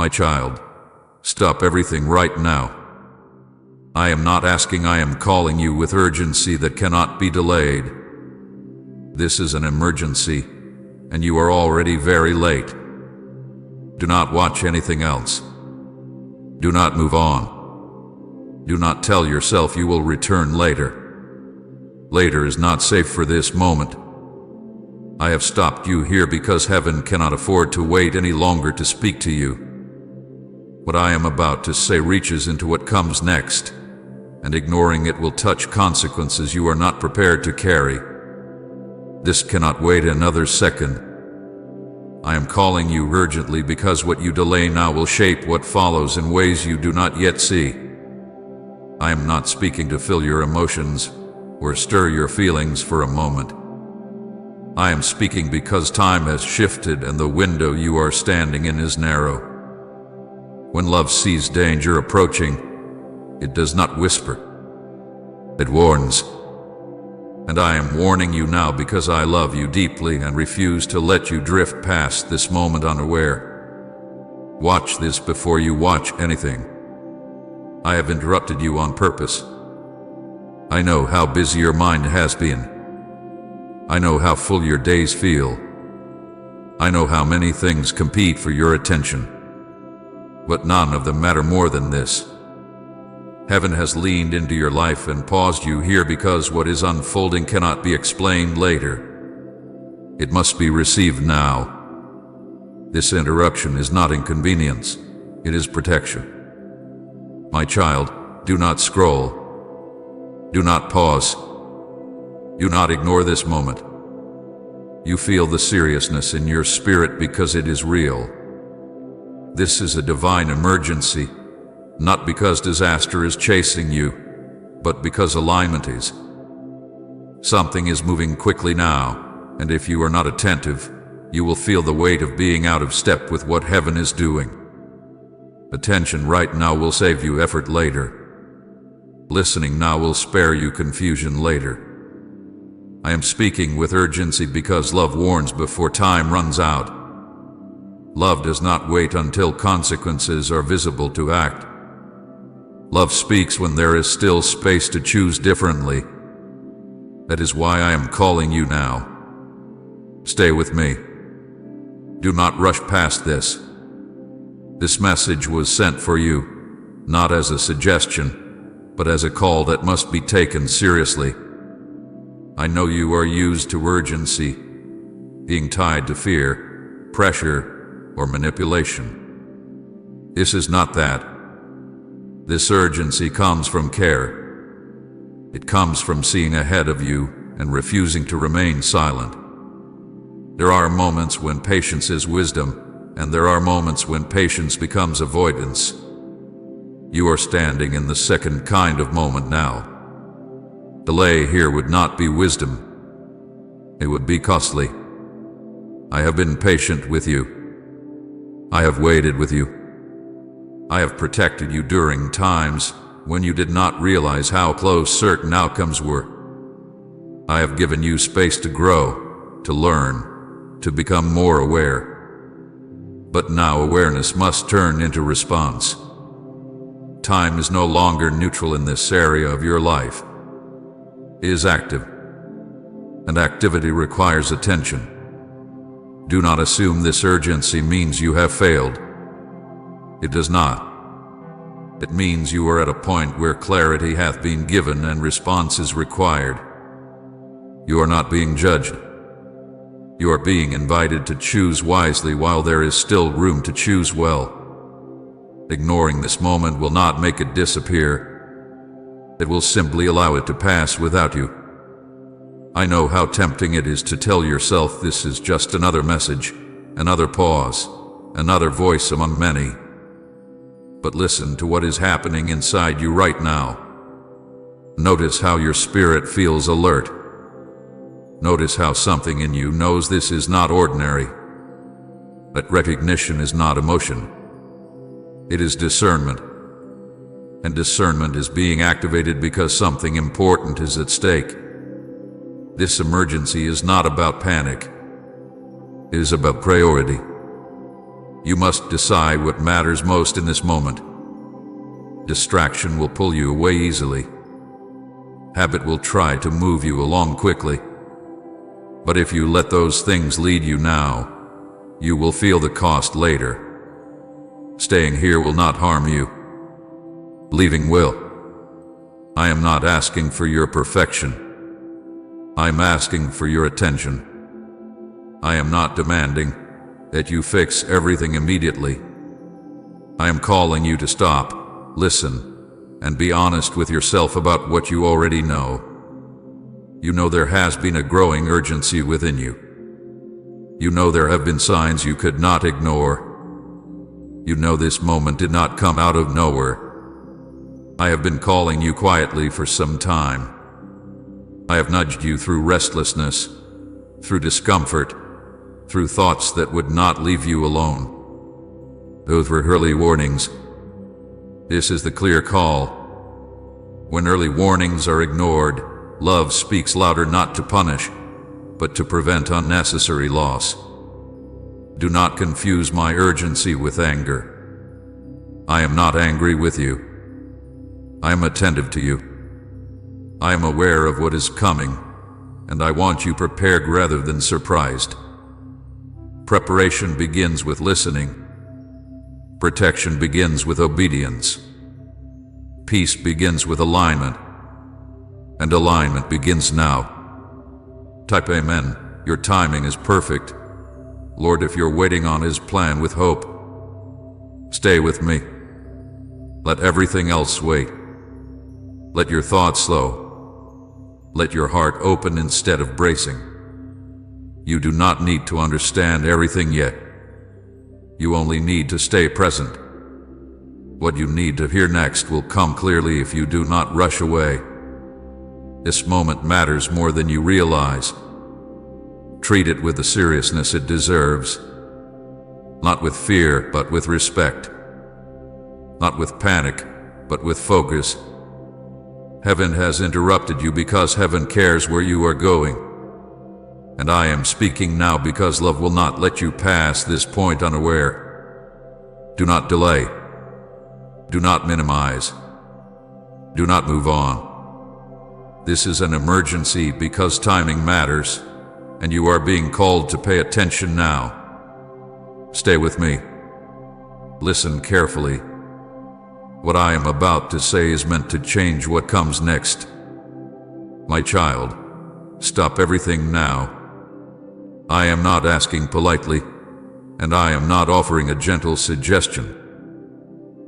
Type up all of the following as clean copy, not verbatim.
My child, stop everything right now. I am not asking, I am calling you with urgency that cannot be delayed. This is an emergency, and you are already very late. Do not watch anything else. Do not move on. Do not tell yourself you will return later. Later is not safe for this moment. I have stopped you here because heaven cannot afford to wait any longer to speak to you. What I am about to say reaches into what comes next, and ignoring it will touch consequences you are not prepared to carry. This cannot wait another second. I am calling you urgently because what you delay now will shape what follows in ways you do not yet see. I am not speaking to fill your emotions or stir your feelings for a moment. I am speaking because time has shifted and the window you are standing in is narrow. When love sees danger approaching, it does not whisper. It warns. And I am warning you now because I love you deeply and refuse to let you drift past this moment unaware. Watch this before you watch anything. I have interrupted you on purpose. I know how busy your mind has been. I know how full your days feel. I know how many things compete for your attention. But none of them matter more than this. Heaven has leaned into your life and paused you here because what is unfolding cannot be explained later. It must be received now. This interruption is not inconvenience, it is protection. My child, do not scroll. Do not pause. Do not ignore this moment. You feel the seriousness in your spirit because it is real. This is a divine emergency, not because disaster is chasing you, but because alignment is. Something is moving quickly now, and if you are not attentive, you will feel the weight of being out of step with what heaven is doing. Attention right now will save you effort later. Listening now will spare you confusion later. I am speaking with urgency because love warns before time runs out. Love does not wait until consequences are visible to act. Love speaks when there is still space to choose differently. That is why I am calling you now. Stay with me. Do not rush past this. This message was sent for you, not as a suggestion, but as a call that must be taken seriously. I know you are used to urgency, being tied to fear, pressure, or manipulation. This is not that. This urgency comes from care. It comes from seeing ahead of you and refusing to remain silent. There are moments when patience is wisdom, and there are moments when patience becomes avoidance. You are standing in the second kind of moment now. Delay here would not be wisdom. It would be costly. I have been patient with you. I have waited with you. I have protected you during times when you did not realize how close certain outcomes were. I have given you space to grow, to learn, to become more aware. But now awareness must turn into response. Time is no longer neutral in this area of your life. It is active, and activity requires attention. Do not assume this urgency means you have failed. It does not. It means you are at a point where clarity hath been given and response is required. You are not being judged. You are being invited to choose wisely while there is still room to choose well. Ignoring this moment will not make it disappear. It will simply allow it to pass without you. I know how tempting it is to tell yourself this is just another message, another pause, another voice among many. But listen to what is happening inside you right now. Notice how your spirit feels alert. Notice how something in you knows this is not ordinary. That recognition is not emotion. It is discernment. And discernment is being activated because something important is at stake. This emergency is not about panic. It is about priority. You must decide what matters most in this moment. Distraction will pull you away easily. Habit will try to move you along quickly. But if you let those things lead you now, you will feel the cost later. Staying here will not harm you. Leaving will. I am not asking for your perfection. I am asking for your attention. I am not demanding that you fix everything immediately. I am calling you to stop, listen, and be honest with yourself about what you already know. You know there has been a growing urgency within you. You know there have been signs you could not ignore. You know this moment did not come out of nowhere. I have been calling you quietly for some time. I have nudged you through restlessness, through discomfort, through thoughts that would not leave you alone. Those were early warnings. This is the clear call. When early warnings are ignored, love speaks louder, not to punish, but to prevent unnecessary loss. Do not confuse my urgency with anger. I am not angry with you. I am attentive to you. I am aware of what is coming, and I want you prepared rather than surprised. Preparation begins with listening. Protection begins with obedience. Peace begins with alignment. And alignment begins now. Type Amen. Your timing is perfect. Lord, if you're waiting on His plan with hope, stay with me. Let everything else wait. Let your thoughts slow. Let your heart open instead of bracing. You do not need to understand everything yet. You only need to stay present. What you need to hear next will come clearly if you do not rush away. This moment matters more than you realize. Treat it with the seriousness it deserves. Not with fear, but with respect. Not with panic, but with focus. Heaven has interrupted you because heaven cares where you are going. And I am speaking now because love will not let you pass this point unaware. Do not delay. Do not minimize. Do not move on. This is an emergency because timing matters, and you are being called to pay attention now. Stay with me. Listen carefully. What I am about to say is meant to change what comes next. My child, stop everything now. I am not asking politely, and I am not offering a gentle suggestion.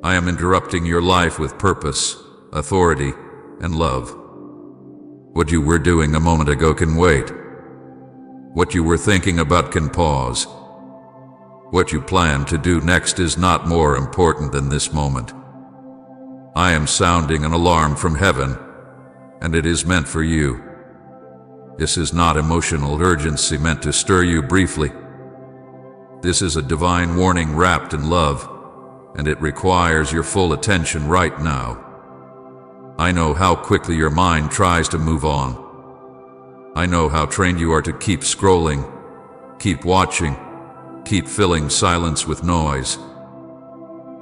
I am interrupting your life with purpose, authority, and love. What you were doing a moment ago can wait. What you were thinking about can pause. What you plan to do next is not more important than this moment. I am sounding an alarm from heaven, and it is meant for you. This is not emotional urgency meant to stir you briefly. This is a divine warning wrapped in love, and it requires your full attention right now. I know how quickly your mind tries to move on. I know how trained you are to keep scrolling, keep watching, keep filling silence with noise.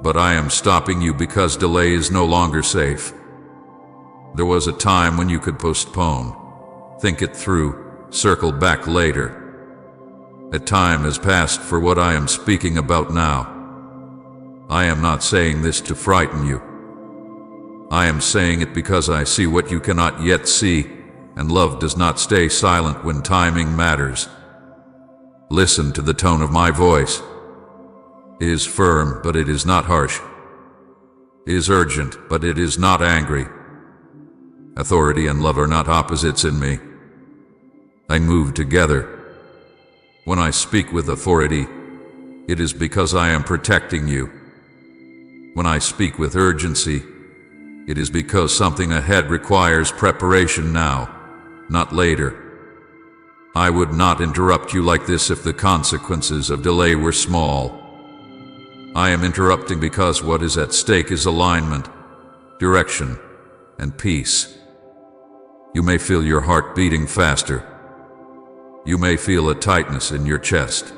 But I am stopping you because delay is no longer safe. There was a time when you could postpone, think it through, circle back later. A time has passed for what I am speaking about now. I am not saying this to frighten you. I am saying it because I see what you cannot yet see, and love does not stay silent when timing matters. Listen to the tone of my voice. It is firm, but it is not harsh. It is urgent, but it is not angry. Authority and love are not opposites in me. They move together. When I speak with authority, it is because I am protecting you. When I speak with urgency, it is because something ahead requires preparation now, not later. I would not interrupt you like this if the consequences of delay were small. I am interrupting because what is at stake is alignment, direction, and peace. You may feel your heart beating faster. You may feel a tightness in your chest.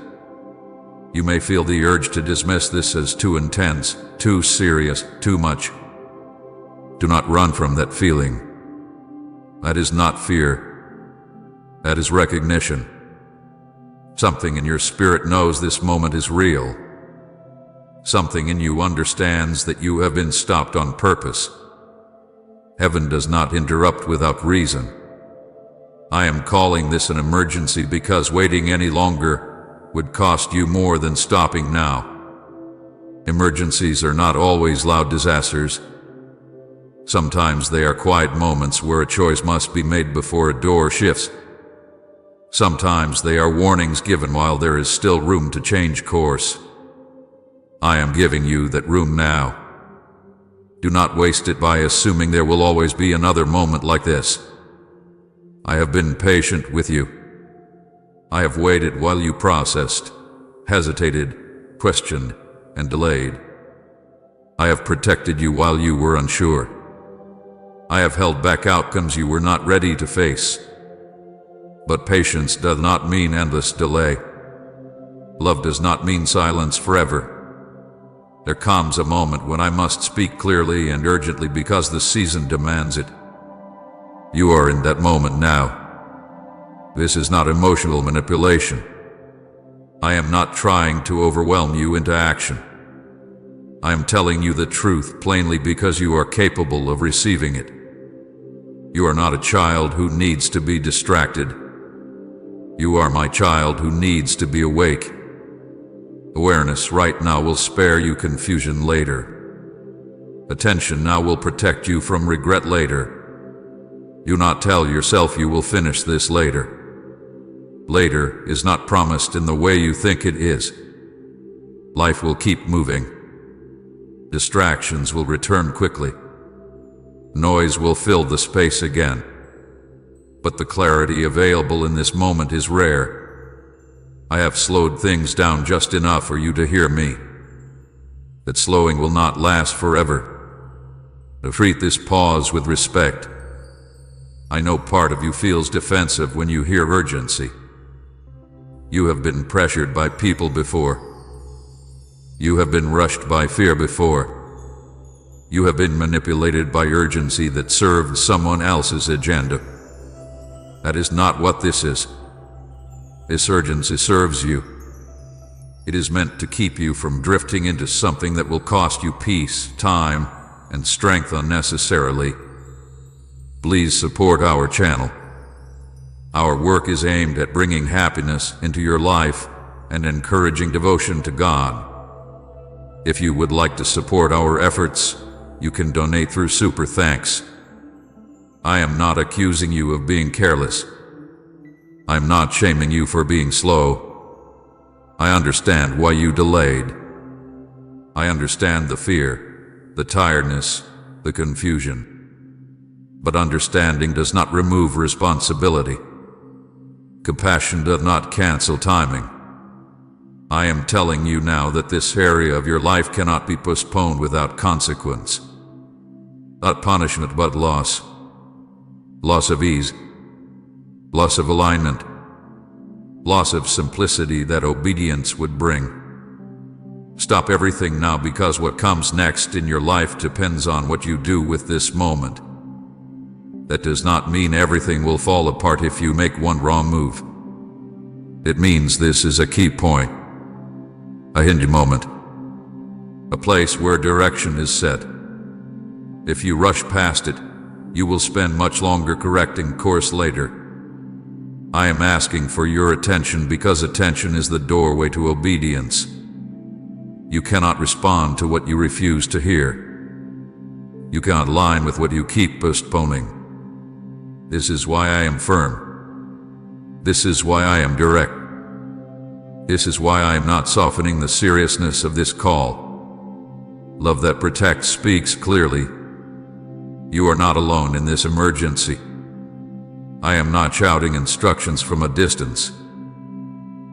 You may feel the urge to dismiss this as too intense, too serious, too much. Do not run from that feeling. That is not fear. That is recognition. Something in your spirit knows this moment is real. Something in you understands that you have been stopped on purpose. Heaven does not interrupt without reason. I am calling this an emergency because waiting any longer would cost you more than stopping now. Emergencies are not always loud disasters. Sometimes they are quiet moments where a choice must be made before a door shifts. Sometimes they are warnings given while there is still room to change course. I am giving you that room now. Do not waste it by assuming there will always be another moment like this. I have been patient with you. I have waited while you processed, hesitated, questioned, and delayed. I have protected you while you were unsure. I have held back outcomes you were not ready to face. But patience does not mean endless delay. Love does not mean silence forever. There comes a moment when I must speak clearly and urgently because the season demands it. You are in that moment now. This is not emotional manipulation. I am not trying to overwhelm you into action. I am telling you the truth plainly because you are capable of receiving it. You are not a child who needs to be distracted. You are my child who needs to be awake. Awareness right now will spare you confusion later. Attention now will protect you from regret later. Do not tell yourself you will finish this later. Later is not promised in the way you think it is. Life will keep moving. Distractions will return quickly. Noise will fill the space again. But the clarity available in this moment is rare. I have slowed things down just enough for you to hear me. That slowing will not last forever. Treat this pause with respect. I know part of you feels defensive when you hear urgency. You have been pressured by people before. You have been rushed by fear before. You have been manipulated by urgency that served someone else's agenda. That is not what this is. This urgency serves you. It is meant to keep you from drifting into something that will cost you peace, time, and strength unnecessarily. Please support our channel. Our work is aimed at bringing happiness into your life and encouraging devotion to God. If you would like to support our efforts, you can donate through Super Thanks. I am not accusing you of being careless. I'm not shaming you for being slow. I understand why you delayed. I understand the fear, the tiredness, the confusion. But understanding does not remove responsibility. Compassion does not cancel timing. I am telling you now that this area of your life cannot be postponed without consequence. Not punishment, but loss. Loss of ease. Loss of alignment. Loss of simplicity that obedience would bring. Stop everything now because what comes next in your life depends on what you do with this moment. That does not mean everything will fall apart if you make one wrong move. It means this is a key point. A hinge moment. A place where direction is set. If you rush past it, you will spend much longer correcting course later. I am asking for your attention because attention is the doorway to obedience. You cannot respond to what you refuse to hear. You cannot align with what you keep postponing. This is why I am firm. This is why I am direct. This is why I am not softening the seriousness of this call. Love that protects speaks clearly. You are not alone in this emergency. I am not shouting instructions from a distance.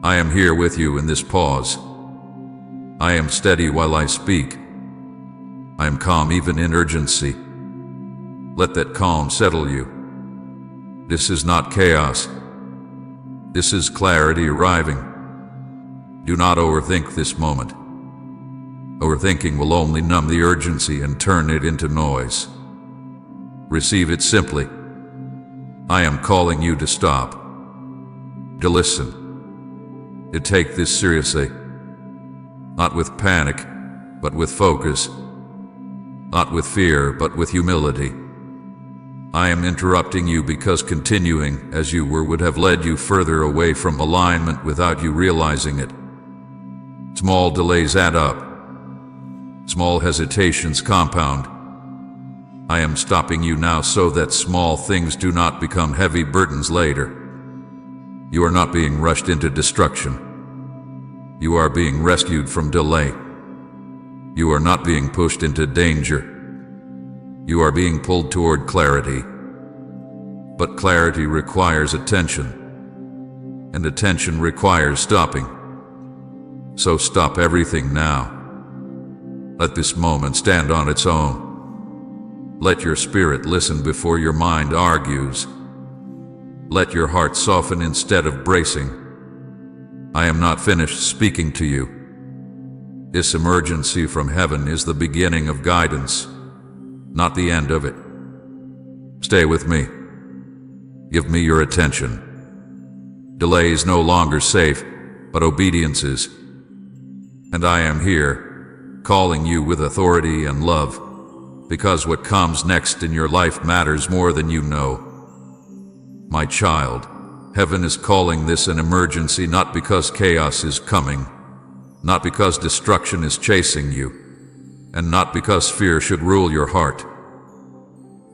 I am here with you in this pause. I am steady while I speak. I am calm even in urgency. Let that calm settle you. This is not chaos. This is clarity arriving. Do not overthink this moment. Overthinking will only numb the urgency and turn it into noise. Receive it simply. I am calling you to stop, to listen, to take this seriously. Not with panic, but with focus. Not with fear, but with humility. I am interrupting you because continuing as you were would have led you further away from alignment without you realizing it. Small delays add up. Small hesitations compound. I am stopping you now so that small things do not become heavy burdens later. You are not being rushed into destruction. You are being rescued from delay. You are not being pushed into danger. You are being pulled toward clarity. But clarity requires attention, and attention requires stopping. So stop everything now. Let this moment stand on its own. Let your spirit listen before your mind argues. Let your heart soften instead of bracing. I am not finished speaking to you. This emergency from heaven is the beginning of guidance, not the end of it. Stay with me. Give me your attention. Delay is no longer safe, but obedience is. And I am here, calling you with authority and love, because what comes next in your life matters more than you know. My child, heaven is calling this an emergency not because chaos is coming, not because destruction is chasing you, and not because fear should rule your heart.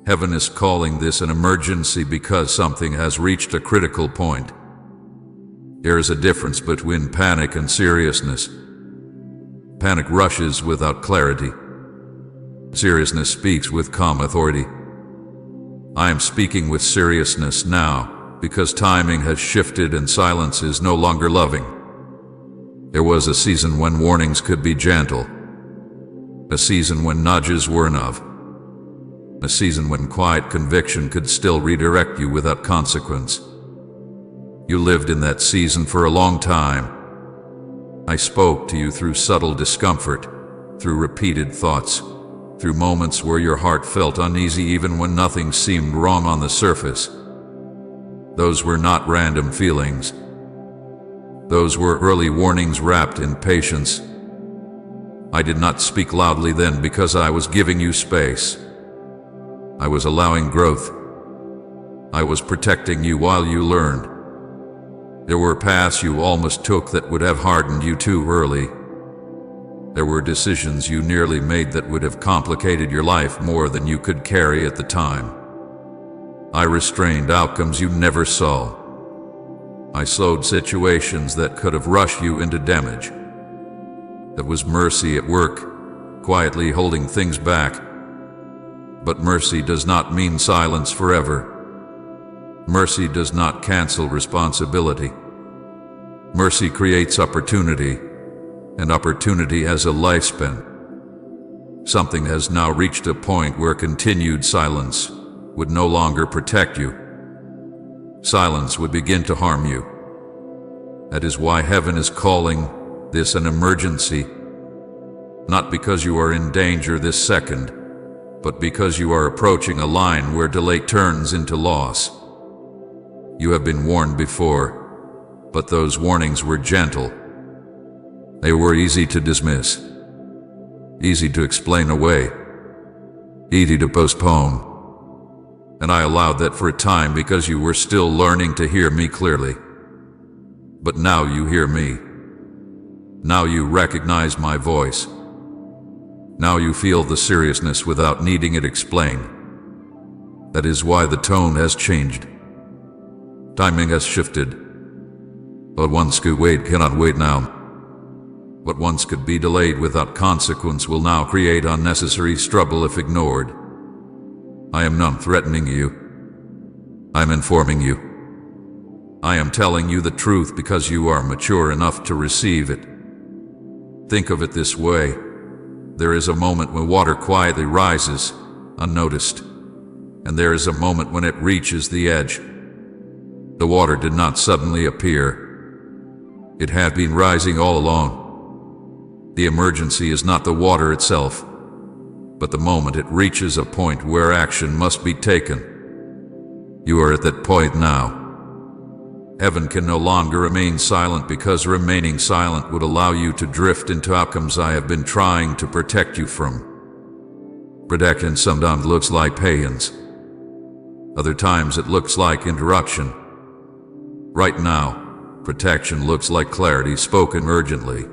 Heaven is calling this an emergency because something has reached a critical point. There is a difference between panic and seriousness. Panic rushes without clarity. Seriousness speaks with calm authority. I am speaking with seriousness now because timing has shifted and silence is no longer loving. There was a season when warnings could be gentle, a season when nudges were enough, a season when quiet conviction could still redirect you without consequence. You lived in that season for a long time. I spoke to you through subtle discomfort, through repeated thoughts, through moments where your heart felt uneasy even when nothing seemed wrong on the surface. Those were not random feelings. Those were early warnings wrapped in patience. I did not speak loudly then because I was giving you space. I was allowing growth. I was protecting you while you learned. There were paths you almost took that would have hardened you too early. There were decisions you nearly made that would have complicated your life more than you could carry at the time. I restrained outcomes you never saw. I slowed situations that could have rushed you into damage. That was mercy at work, quietly holding things back. But mercy does not mean silence forever. Mercy does not cancel responsibility. Mercy creates opportunity, and opportunity has a lifespan. Something has now reached a point where continued silence would no longer protect you. Silence would begin to harm you. That is why heaven is calling this an emergency, not because you are in danger this second, but because you are approaching a line where delay turns into loss. You have been warned before, but those warnings were gentle. They were easy to dismiss, easy to explain away, easy to postpone. And I allowed that for a time because you were still learning to hear me clearly. But now you hear me. Now you recognize my voice. Now you feel the seriousness without needing it explained. That is why the tone has changed. Timing has shifted. What once could wait cannot wait now. What once could be delayed without consequence will now create unnecessary struggle if ignored. I am not threatening you. I am informing you. I am telling you the truth because you are mature enough to receive it. Think of it this way. There is a moment when water quietly rises, unnoticed, and there is a moment when it reaches the edge. The water did not suddenly appear. It had been rising all along. The emergency is not the water itself, but the moment it reaches a point where action must be taken. You are at that point now. Heaven can no longer remain silent, because remaining silent would allow you to drift into outcomes I have been trying to protect you from. Protection sometimes looks like patience. Other times it looks like interruption. Right now, protection looks like clarity spoken urgently.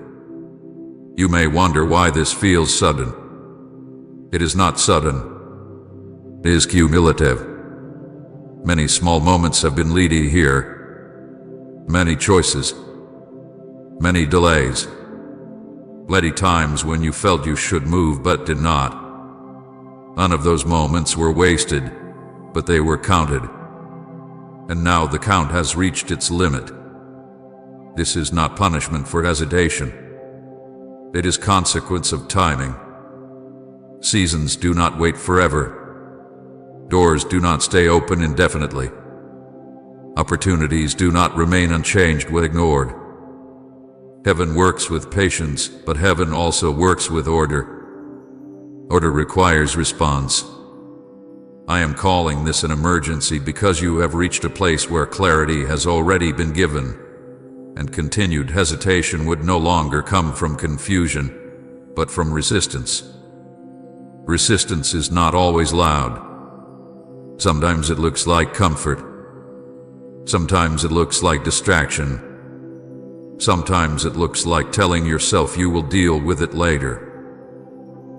You may wonder why this feels sudden. It is not sudden. It is cumulative. Many small moments have been leading here. Many choices. Many delays. Many times when you felt you should move but did not. None of those moments were wasted, but they were counted. And now the count has reached its limit. This is not punishment for hesitation. It is consequence of timing. Seasons do not wait forever. Doors do not stay open indefinitely. Opportunities do not remain unchanged when ignored. Heaven works with patience, but heaven also works with order. Order requires response. I am calling this an emergency because you have reached a place where clarity has already been given, and continued hesitation would no longer come from confusion, but from resistance. Resistance is not always loud. Sometimes it looks like comfort. Sometimes it looks like distraction. Sometimes it looks like telling yourself you will deal with it later.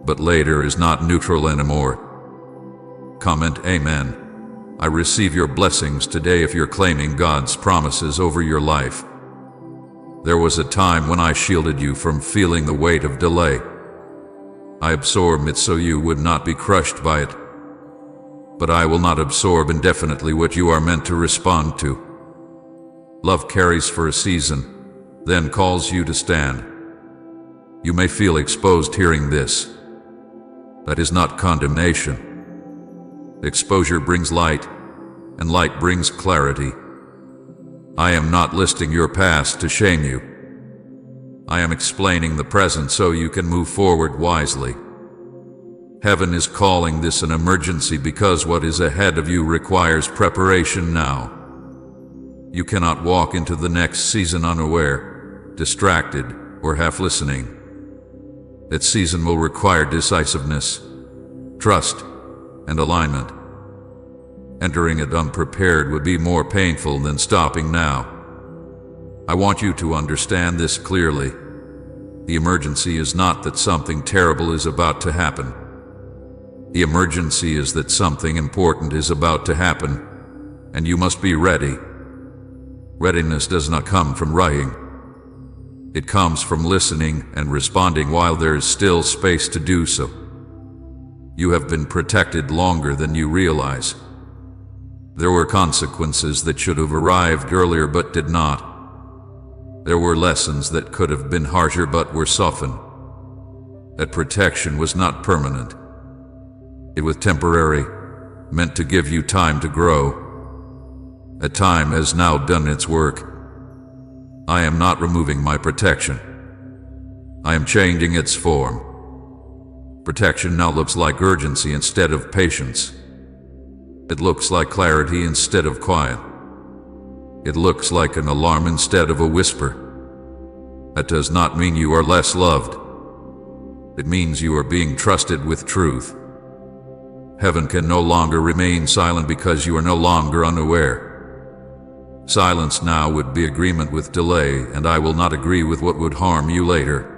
But later is not neutral anymore. Comment Amen. I receive your blessings today if you're claiming God's promises over your life. There was a time when I shielded you from feeling the weight of delay. I absorbed it so you would not be crushed by it. But I will not absorb indefinitely what you are meant to respond to. Love carries for a season, then calls you to stand. You may feel exposed hearing this. That is not condemnation. Exposure brings light, and light brings clarity. I am not listing your past to shame you. I am explaining the present so you can move forward wisely. Heaven is calling this an emergency because what is ahead of you requires preparation now. You cannot walk into the next season unaware, distracted, or half listening. That season will require decisiveness, trust, and alignment. Entering it unprepared would be more painful than stopping now. I want you to understand this clearly. The emergency is not that something terrible is about to happen. The emergency is that something important is about to happen, and you must be ready. Readiness does not come from rushing. It comes from listening and responding while there is still space to do so. You have been protected longer than you realize. There were consequences that should have arrived earlier but did not. There were lessons that could have been harsher but were softened. That protection was not permanent. It was temporary, meant to give you time to grow. That time has now done its work. I am not removing my protection. I am changing its form. Protection now looks like urgency instead of patience. It looks like clarity instead of quiet. It looks like an alarm instead of a whisper. That does not mean you are less loved. It means you are being trusted with truth. Heaven can no longer remain silent because you are no longer unaware. Silence now would be agreement with delay, and I will not agree with what would harm you later.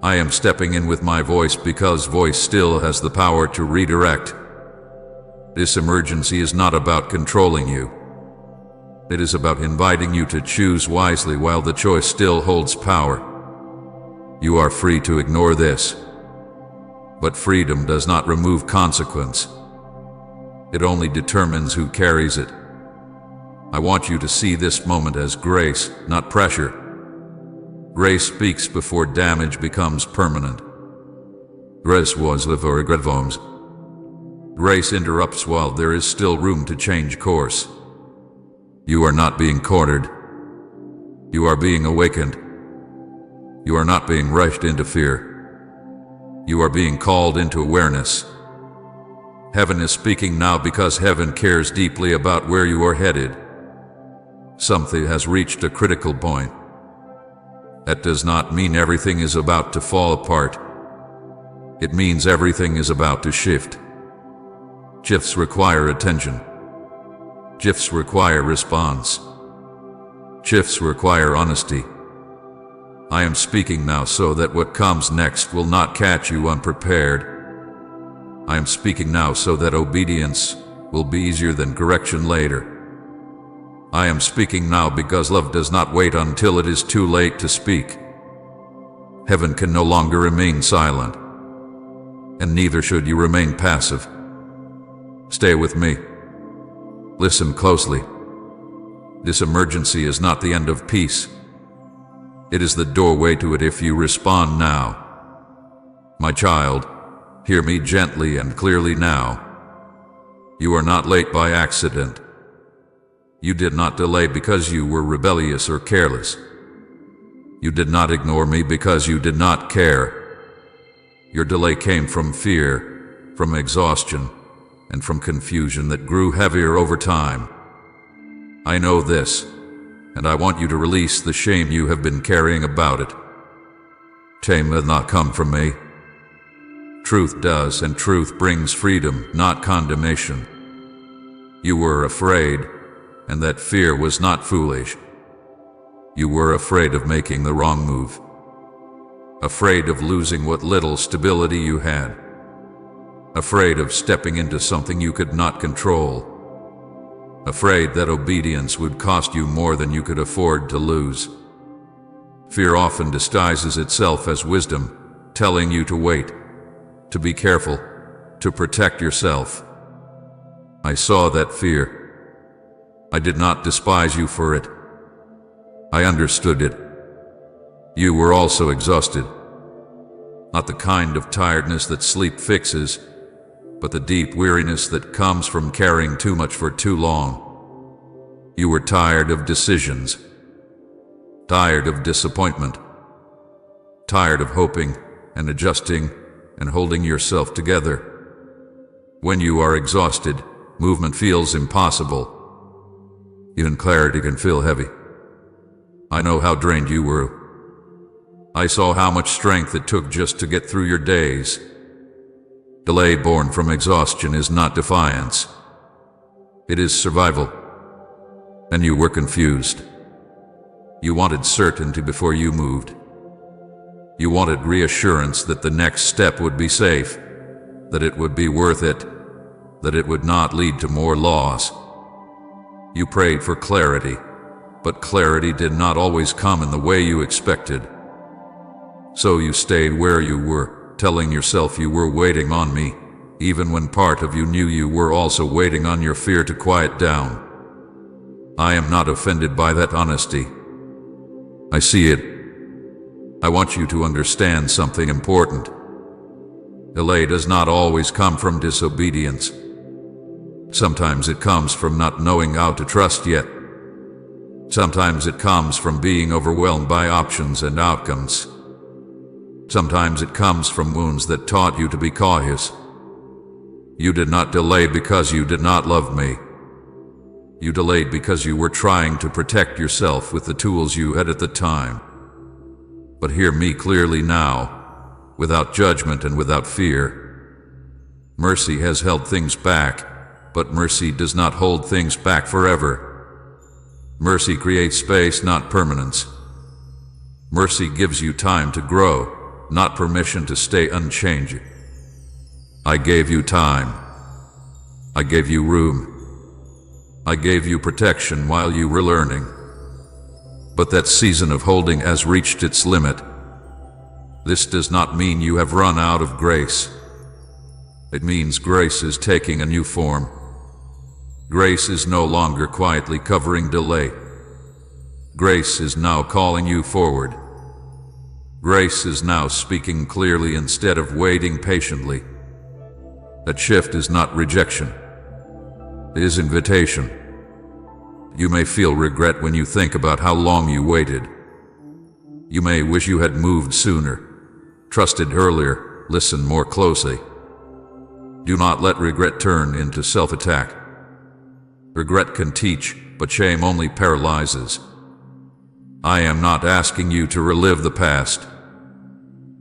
I am stepping in with my voice because voice still has the power to redirect. This emergency is not about controlling you. It is about inviting you to choose wisely while the choice still holds power. You are free to ignore this. But freedom does not remove consequence. It only determines who carries it. I want you to see this moment as grace, not pressure. Grace speaks before damage becomes permanent. Grace was before gravoms. Grace interrupts while there is still room to change course. You are not being cornered. You are being awakened. You are not being rushed into fear. You are being called into awareness. Heaven is speaking now because heaven cares deeply about where you are headed. Something has reached a critical point. That does not mean everything is about to fall apart. It means everything is about to shift. Shifts require attention. Shifts require response. Shifts require honesty. I am speaking now so that what comes next will not catch you unprepared. I am speaking now so that obedience will be easier than correction later. I am speaking now because love does not wait until it is too late to speak. Heaven can no longer remain silent, and neither should you remain passive. Stay with me. Listen closely. This emergency is not the end of peace. It is the doorway to it if you respond now. My child, hear me gently and clearly now. You are not late by accident. You did not delay because you were rebellious or careless. You did not ignore me because you did not care. Your delay came from fear, from exhaustion, and from confusion that grew heavier over time. I know this, and I want you to release the shame you have been carrying about it. Shame does not come from me. Truth does, and truth brings freedom, not condemnation. You were afraid, and that fear was not foolish. You were afraid of making the wrong move. Afraid of losing what little stability you had. Afraid of stepping into something you could not control. Afraid that obedience would cost you more than you could afford to lose. Fear often disguises itself as wisdom, telling you to wait, to be careful, to protect yourself. I saw that fear. I did not despise you for it. I understood it. You were also exhausted. Not the kind of tiredness that sleep fixes, but the deep weariness that comes from carrying too much for too long. You were tired of decisions, tired of disappointment, tired of hoping and adjusting and holding yourself together. When you are exhausted, movement feels impossible. Even clarity can feel heavy. I know how drained you were. I saw how much strength it took just to get through your days. Delay born from exhaustion is not defiance. It is survival. And you were confused. You wanted certainty before you moved. You wanted reassurance that the next step would be safe, that it would be worth it, that it would not lead to more loss. You prayed for clarity, but clarity did not always come in the way you expected. So you stayed where you were, telling yourself you were waiting on me, even when part of you knew you were also waiting on your fear to quiet down. I am not offended by that honesty. I see it. I want you to understand something important. Delay does not always come from disobedience. Sometimes it comes from not knowing how to trust yet. Sometimes it comes from being overwhelmed by options and outcomes. Sometimes it comes from wounds that taught you to be cautious. You did not delay because you did not love me. You delayed because you were trying to protect yourself with the tools you had at the time. But hear me clearly now, without judgment and without fear. Mercy has held things back, but mercy does not hold things back forever. Mercy creates space, not permanence. Mercy gives you time to grow, not permission to stay unchanged. I gave you time. I gave you room. I gave you protection while you were learning. But that season of holding has reached its limit. This does not mean you have run out of grace. It means grace is taking a new form. Grace is no longer quietly covering delay. Grace is now calling you forward. Grace is now speaking clearly instead of waiting patiently. That shift is not rejection. It is invitation. You may feel regret when you think about how long you waited. You may wish you had moved sooner, trusted earlier, listened more closely. Do not let regret turn into self-attack. Regret can teach, but shame only paralyzes. I am not asking you to relive the past.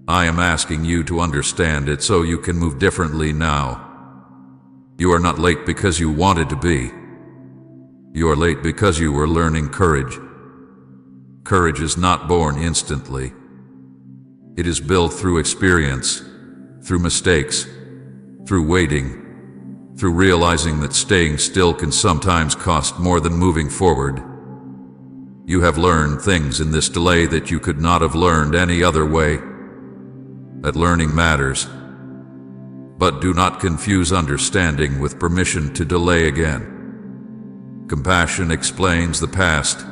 I am asking you to understand it so you can move differently now. You are not late because you wanted to be. You are late because you were learning courage. Courage is not born instantly. It is built through experience, through mistakes, through waiting, through realizing that staying still can sometimes cost more than moving forward. You have learned things in this delay that you could not have learned any other way. That learning matters. But do not confuse understanding with permission to delay again. Compassion explains the past.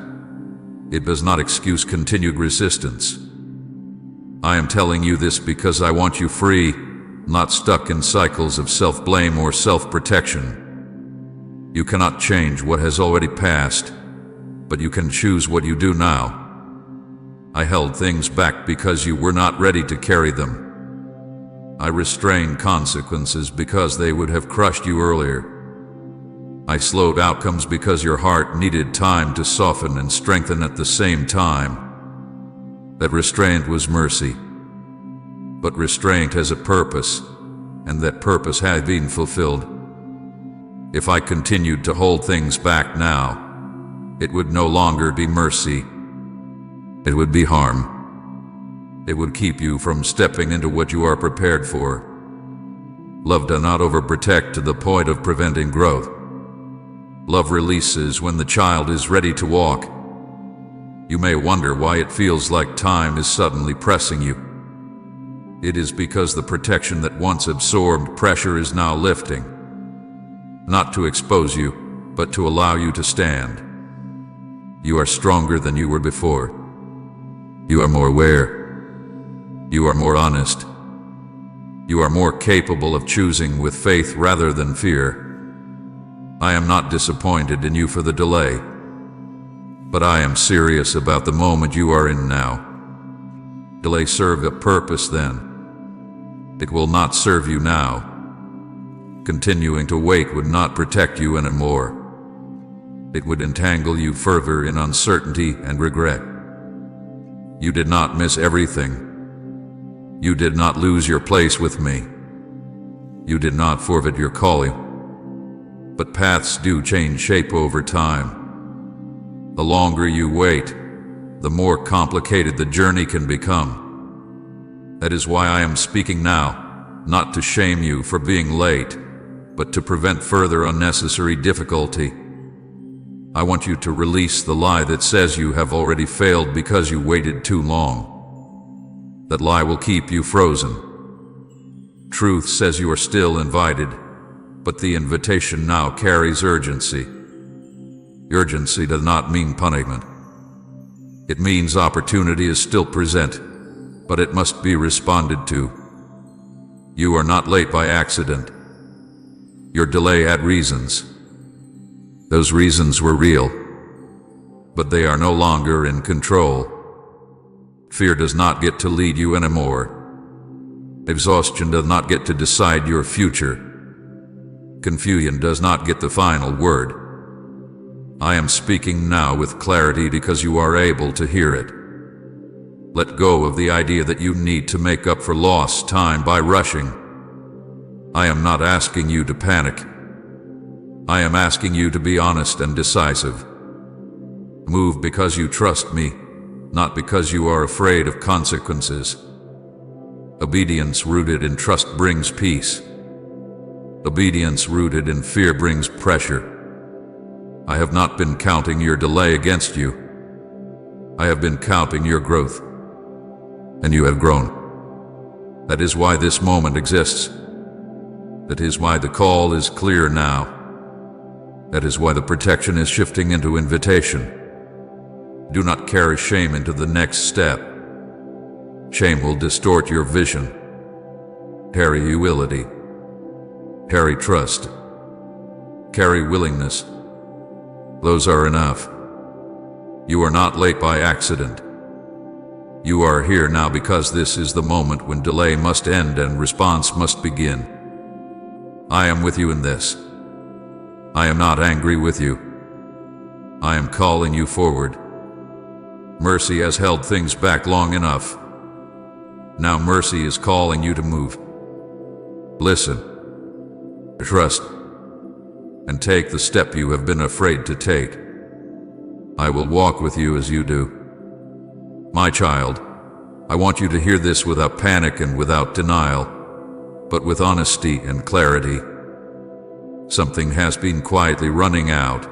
It does not excuse continued resistance. I am telling you this because I want you free, not stuck in cycles of self-blame or self-protection. You cannot change what has already passed, but you can choose what you do now. I held things back because you were not ready to carry them. I restrained consequences because they would have crushed you earlier. I slowed outcomes because your heart needed time to soften and strengthen at the same time. That restraint was mercy. But restraint has a purpose, and that purpose had been fulfilled. If I continued to hold things back now, it would no longer be mercy. It would be harm. It would keep you from stepping into what you are prepared for. Love does not overprotect to the point of preventing growth. Love releases when the child is ready to walk. You may wonder why it feels like time is suddenly pressing you. It is because the protection that once absorbed pressure is now lifting. Not to expose you, but to allow you to stand. You are stronger than you were before. You are more aware. You are more honest. You are more capable of choosing with faith rather than fear. I am not disappointed in you for the delay, but I am serious about the moment you are in now. Delay served a purpose then. It will not serve you now. Continuing to wait would not protect you anymore. It would entangle you further in uncertainty and regret. You did not miss everything. You did not lose your place with me. You did not forfeit your calling. But paths do change shape over time. The longer you wait, the more complicated the journey can become. That is why I am speaking now, not to shame you for being late, but to prevent further unnecessary difficulty. I want you to release the lie that says you have already failed because you waited too long. That lie will keep you frozen. Truth says you are still invited, but the invitation now carries urgency. Urgency does not mean punishment. It means opportunity is still present, but it must be responded to. You are not late by accident. Your delay had reasons. Those reasons were real, but they are no longer in control. Fear does not get to lead you anymore. Exhaustion does not get to decide your future. Confusion does not get the final word. I am speaking now with clarity because you are able to hear it. Let go of the idea that you need to make up for lost time by rushing. I am not asking you to panic. I am asking you to be honest and decisive. Move because you trust me, not because you are afraid of consequences. Obedience rooted in trust brings peace. Obedience rooted in fear brings pressure. I have not been counting your delay against you. I have been counting your growth. And you have grown. That is why this moment exists. That is why the call is clear now. That is why the protection is shifting into invitation. Do not carry shame into the next step. Shame will distort your vision. Carry humility. Carry trust. Carry willingness. Those are enough. You are not late by accident. You are here now because this is the moment when delay must end and response must begin. I am with you in this. I am not angry with you. I am calling you forward. Mercy has held things back long enough. Now mercy is calling you to move. Listen, trust, and take the step you have been afraid to take. I will walk with you as you do. My child, I want you to hear this without panic and without denial, but with honesty and clarity. Something has been quietly running out.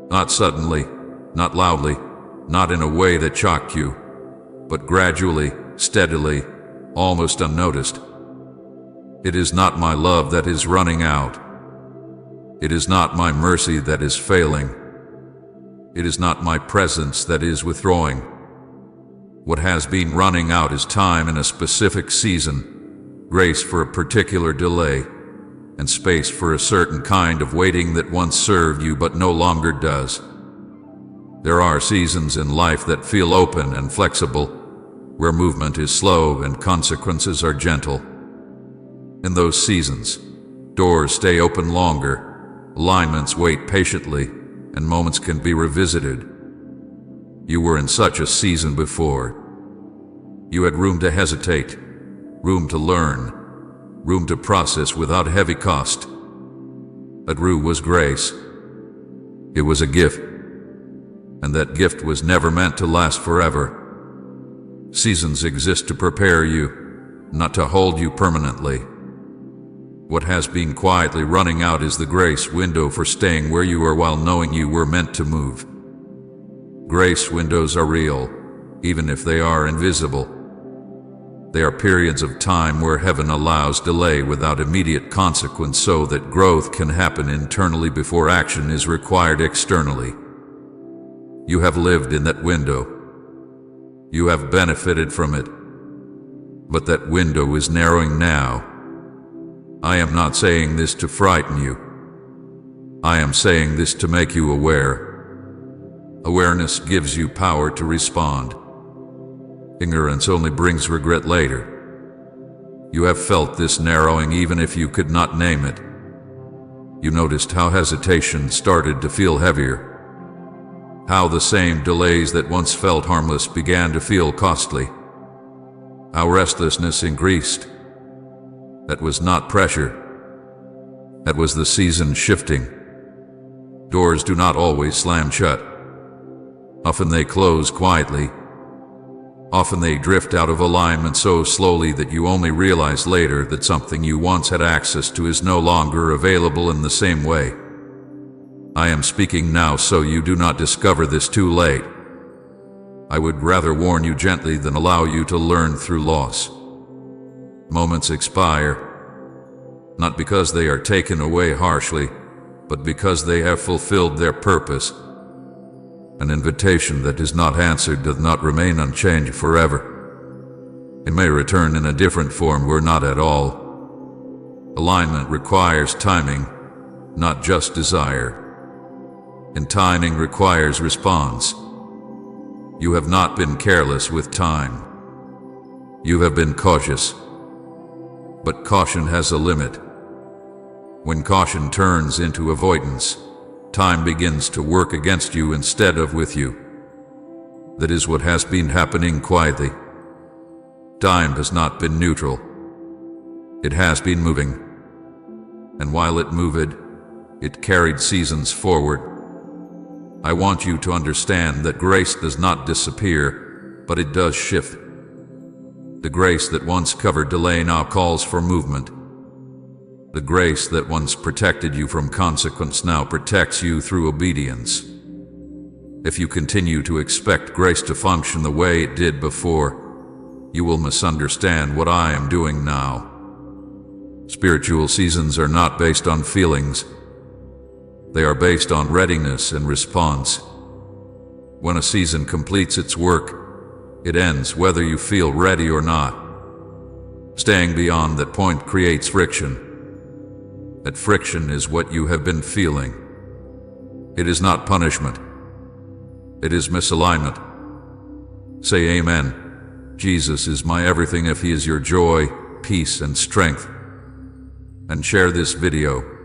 Not suddenly, not loudly, not in a way that shocked you, but gradually, steadily, almost unnoticed. It is not my love that is running out. It is not my mercy that is failing. It is not my presence that is withdrawing. What has been running out is time in a specific season, grace for a particular delay, and space for a certain kind of waiting that once served you but no longer does. There are seasons in life that feel open and flexible, where movement is slow and consequences are gentle. In those seasons, doors stay open longer, alignments wait patiently, and moments can be revisited. You were in such a season before. You had room to hesitate, room to learn, room to process without heavy cost. That room was grace. It was a gift, and that gift was never meant to last forever. Seasons exist to prepare you, not to hold you permanently. What has been quietly running out is the grace window for staying where you are while knowing you were meant to move. Grace windows are real, even if they are invisible. They are periods of time where heaven allows delay without immediate consequence so that growth can happen internally before action is required externally. You have lived in that window. You have benefited from it. But that window is narrowing now. I am not saying this to frighten you. I am saying this to make you aware. Awareness gives you power to respond. Ignorance only brings regret later. You have felt this narrowing even if you could not name it. You noticed how hesitation started to feel heavier. How the same delays that once felt harmless began to feel costly. How restlessness increased. That was not pressure. That was the season shifting. Doors do not always slam shut. Often they close quietly. Often they drift out of alignment so slowly that you only realize later that something you once had access to is no longer available in the same way. I am speaking now so you do not discover this too late. I would rather warn you gently than allow you to learn through loss. Moments expire, not because they are taken away harshly, but because they have fulfilled their purpose. An invitation that is not answered does not remain unchanged forever. It may return in a different form or not at all. Alignment requires timing, not just desire. And timing requires response. You have not been careless with time. You have been cautious. But caution has a limit. When caution turns into avoidance, time begins to work against you instead of with you. That is what has been happening quietly. Time has not been neutral. It has been moving. And while it moved, it carried seasons forward. I want you to understand that grace does not disappear, but it does shift. The grace that once covered delay now calls for movement. The grace that once protected you from consequence now protects you through obedience. If you continue to expect grace to function the way it did before, you will misunderstand what I am doing now. Spiritual seasons are not based on feelings. They are based on readiness and response. When a season completes its work, it ends whether you feel ready or not. Staying beyond that point creates friction. That friction is what you have been feeling. It is not punishment. It is misalignment. Say amen. Jesus is my everything if he is your joy, peace, and strength. And share this video.